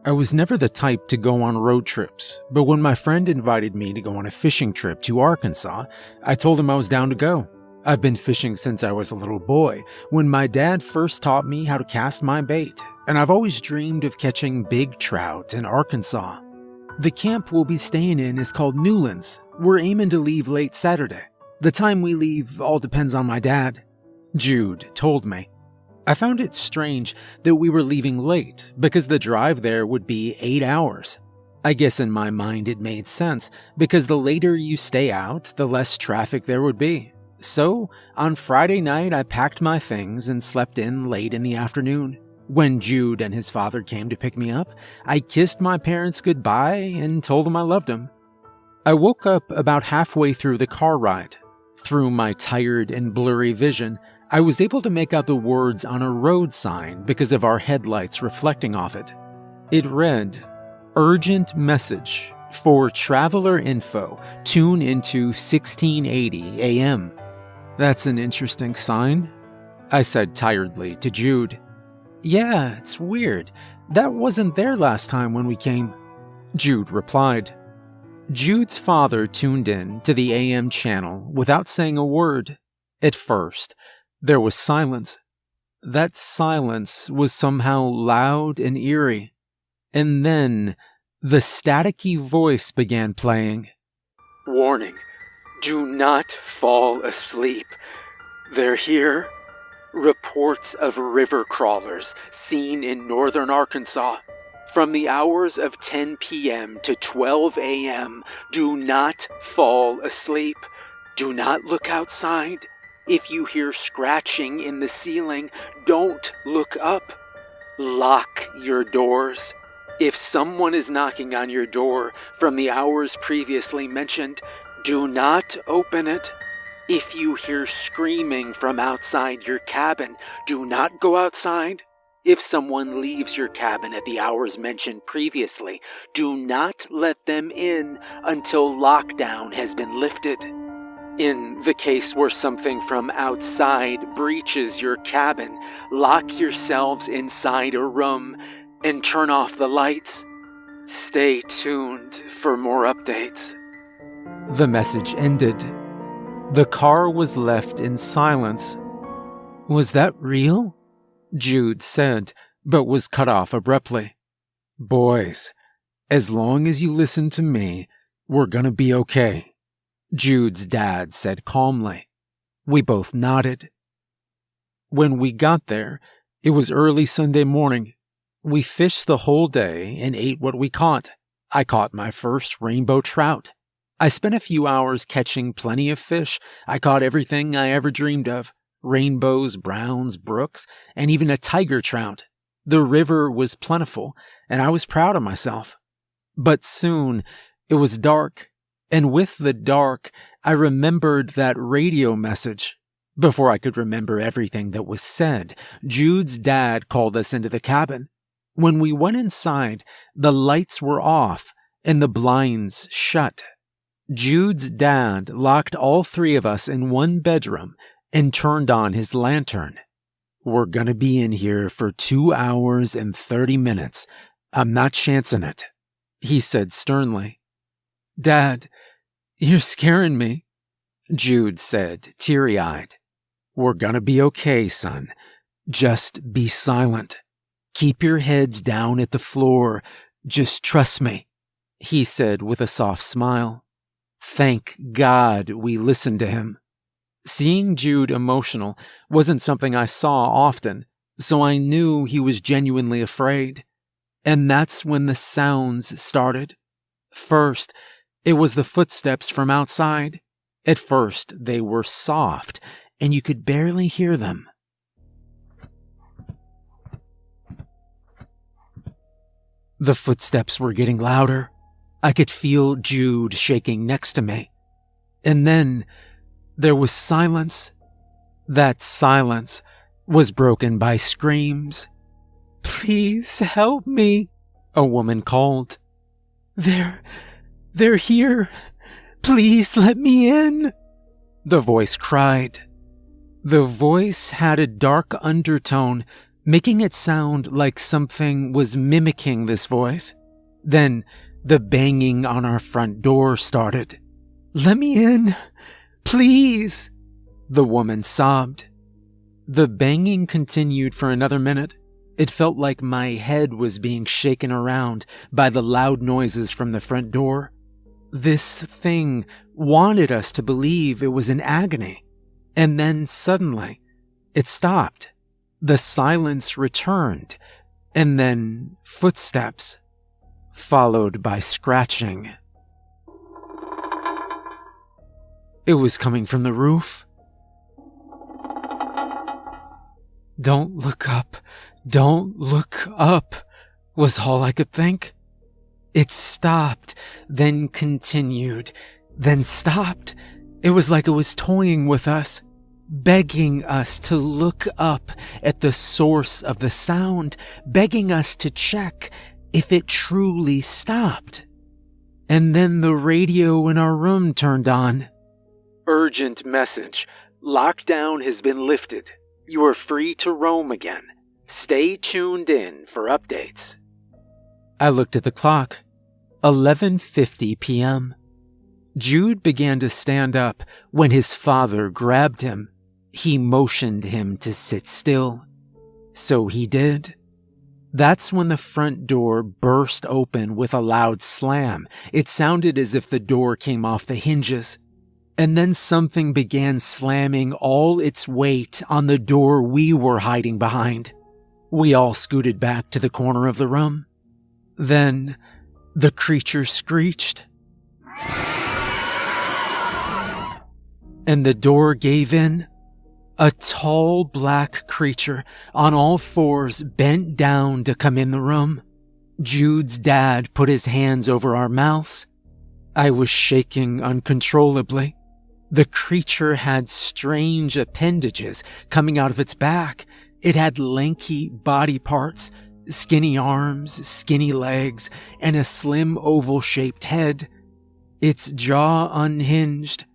I was never the type to go on road trips, but when my friend invited me to go on a fishing trip to Arkansas, I told him I was down to go. I've been fishing since I was a little boy, when my dad first taught me how to cast my bait, and I've always dreamed of catching big trout in Arkansas. The camp we'll be staying in is called Newlands. We're aiming to leave late Saturday. The time we leave all depends on my dad, Jude told me. I found it strange that we were leaving late because the drive there would be 8 hours. I guess in my mind it made sense because the later you stay out, the less traffic there would be. So, on Friday night I packed my things and slept in late in the afternoon. When Jude and his father came to pick me up, I kissed my parents goodbye and told them I loved them. I woke up about halfway through the car ride. Through my tired and blurry vision, I was able to make out the words on a road sign because of our headlights reflecting off it. It read, "Urgent message. For traveler info, tune into 1680 AM. That's an interesting sign, I said tiredly to Jude. Yeah, it's weird. That wasn't there last time when we came, Jude replied. Jude's father tuned in to the AM channel without saying a word. At first, there was silence. That silence was somehow loud and eerie. And then, the staticky voice began playing. Warning, do not fall asleep. They're here. Reports of river crawlers seen in northern Arkansas. From the hours of 10 p.m. to 12 a.m., do not fall asleep. Do not look outside. If you hear scratching in the ceiling, don't look up. Lock your doors. If someone is knocking on your door from the hours previously mentioned, do not open it. If you hear screaming from outside your cabin, do not go outside. If someone leaves your cabin at the hours mentioned previously, do not let them in until lockdown has been lifted. In the case where something from outside breaches your cabin, lock yourselves inside a room and turn off the lights. Stay tuned for more updates. The message ended. The car was left in silence. Was that real? Jude said, but was cut off abruptly. Boys, as long as you listen to me, we're gonna be okay, Jude's dad said calmly. We both nodded. When we got there, it was early Sunday morning. We fished the whole day and ate what we caught. I caught my first rainbow trout. I spent a few hours catching plenty of fish. I caught everything I ever dreamed of. Rainbows, browns, brooks, and even a tiger trout. The river was plentiful, and I was proud of myself. But soon, it was dark, and with the dark, I remembered that radio message. Before I could remember everything that was said, Jude's dad called us into the cabin. When we went inside, the lights were off and the blinds shut. Jude's dad locked all three of us in one bedroom and turned on his lantern. We're gonna be in here for 2 hours and 30 minutes. I'm not chancing it, he said sternly. Dad, you're scaring me, Jude said, teary-eyed. We're gonna be okay, son. Just be silent. Keep your heads down at the floor. Just trust me, he said with a soft smile. Thank God we listened to him. Seeing Jude emotional wasn't something I saw often, so I knew he was genuinely afraid. And that's when the sounds started. First, it was the footsteps from outside. At first, they were soft, and you could barely hear them. The footsteps were getting louder. I could feel Jude shaking next to me. And then there was silence. That silence was broken by screams. Please help me, a woman called. They're here. Please let me in, the voice cried. The voice had a dark undertone, making it sound like something was mimicking this voice. Then the banging on our front door started. "Let me in, please," the woman sobbed. The banging continued for another minute. It felt like my head was being shaken around by the loud noises from the front door. This thing wanted us to believe it was in agony. And then suddenly, it stopped. The silence returned, and then footsteps, followed by scratching. It was coming from the roof. "Don't look up, don't look up," was all I could think. It stopped, then continued, then stopped. It was like it was toying with us, begging us to look up at the source of the sound, begging us to check if it truly stopped. And then the radio in our room turned on. "Urgent message. Lockdown has been lifted. You are free to roam again. Stay tuned in for updates." I looked at the clock. 11:50 p.m. Jude began to stand up when his father grabbed him. He motioned him to sit still. So he did. That's when the front door burst open with a loud slam. It sounded as if the door came off the hinges. And then something began slamming all its weight on the door we were hiding behind. We all scooted back to the corner of the room. Then the creature screeched. And the door gave in. A tall black creature on all fours bent down to come in the room. Jude's dad put his hands over our mouths. I was shaking uncontrollably. The creature had strange appendages coming out of its back. It had lanky body parts, skinny arms, skinny legs, and a slim oval-shaped head. Its jaw unhinged.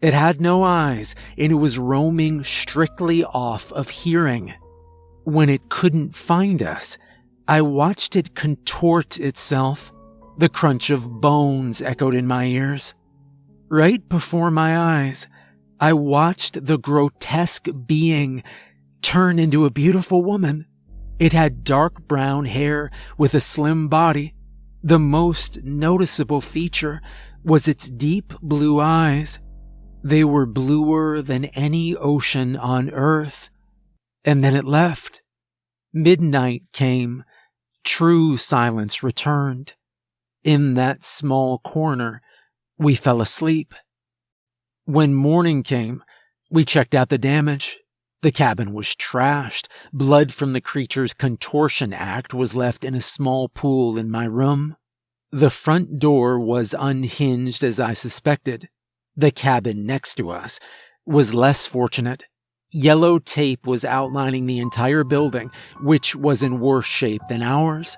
It had no eyes, and it was roaming strictly off of hearing. When it couldn't find us, I watched it contort itself. The crunch of bones echoed in my ears. Right before my eyes, I watched the grotesque being turn into a beautiful woman. It had dark brown hair with a slim body. The most noticeable feature was its deep blue eyes. They were bluer than any ocean on Earth. And then it left. Midnight came. True silence returned. In that small corner, we fell asleep. When morning came, we checked out the damage. The cabin was trashed. Blood from the creature's contortion act was left in a small pool in my room. The front door was unhinged as I suspected. The cabin next to us was less fortunate. Yellow tape was outlining the entire building, which was in worse shape than ours.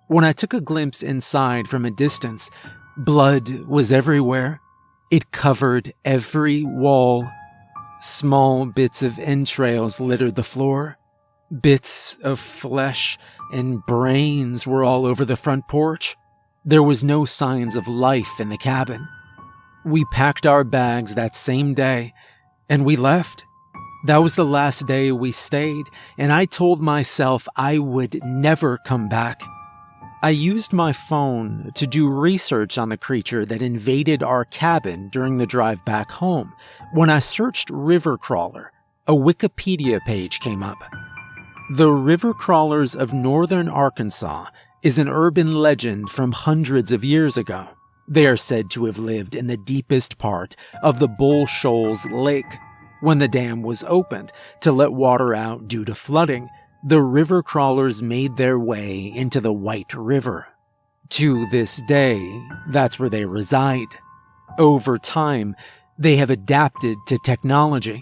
When I took a glimpse inside from a distance, blood was everywhere. It covered every wall. Small bits of entrails littered the floor. Bits of flesh and brains were all over the front porch. There was no signs of life in the cabin. We packed our bags that same day, and we left. That was the last day we stayed, and I told myself I would never come back. I used my phone to do research on the creature that invaded our cabin during the drive back home. When I searched river crawler, a Wikipedia page came up. The river crawlers of northern Arkansas is an urban legend from hundreds of years ago. They are said to have lived in the deepest part of the Bull Shoals Lake. When the dam was opened to let water out due to flooding, the river crawlers made their way into the White River. To this day, that's where they reside. Over time, they have adapted to technology.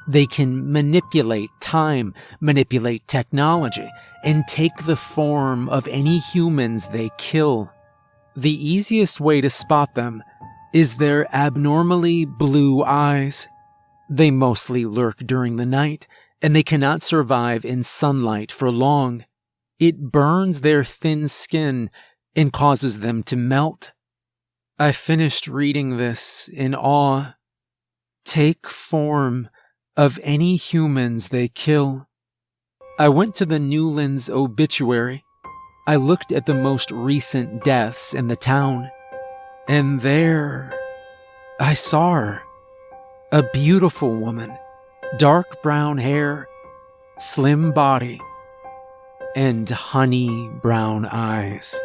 They can manipulate time, manipulate technology, and take the form of any humans they kill. The easiest way to spot them is their abnormally blue eyes. They mostly lurk during the night and they cannot survive in sunlight for long. It burns their thin skin and causes them to melt. I finished reading this in awe. Take form of any humans they kill. I went to the Newlands obituary. I looked at the most recent deaths in the town. And there, I saw her. A beautiful woman, dark brown hair, slim body, and honey brown eyes.